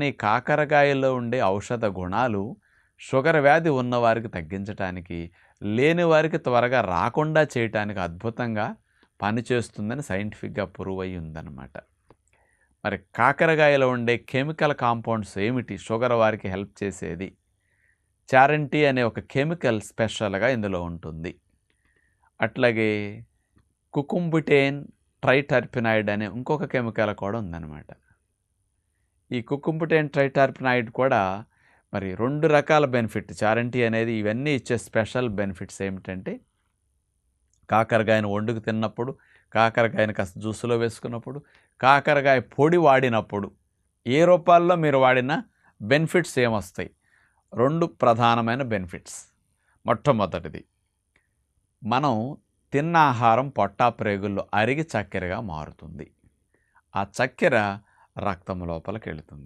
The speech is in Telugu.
ఈ కాకరకాయలో ఉండే ఔషధ గుణాలు షుగర్ వ్యాధి ఉన్నవారికి తగ్గించటానికి, లేని వారికి త్వరగా రాకుండా చేయటానికి అద్భుతంగా పనిచేస్తుందని సైంటిఫిక్‌గా ప్రూవ్ అయ్యి ఉందన్నమాట. మరి కాకరకాయలో ఉండే కెమికల్ కాంపౌండ్స్ ఏమిటి షుగర్ వారికి హెల్ప్ చేసేది? చారంటీ అనే ఒక కెమికల్ స్పెషల్‌గా ఇందులో ఉంటుంది. అట్లాగే కుకుంబిటేన్ ట్రైటర్పినాయిడ్ అనే ఇంకొక కెమికల్ కూడా ఉందన్నమాట. ఈ కుకుంబిటేన్ ట్రైటర్పినాయిడ్ కూడా మరి 2 రకాల బెనిఫిట్. చారంటీ అనేది ఇవన్నీ ఇచ్చే స్పెషల్ బెనిఫిట్స్ ఏమిటంటే, కాకరకాయను వండుకు తిన్నప్పుడు, కాకరకాయను కాస్త జ్యూస్‌లో వేసుకున్నప్పుడు, కాకరకాయ పొడి వాడినప్పుడు, ఏ రూపాల్లో మీరు వాడినా బెనిఫిట్స్ ఏమొస్తాయి? 2 ప్రధానమైన బెనిఫిట్స్. మొట్టమొదటిది, మనం తిన్న ఆహారం పొట్టా ప్రేగుల్లో అరిగి చక్కెరగా మారుతుంది. ఆ చక్కెర రక్తం లోపలికెళ్తుంది.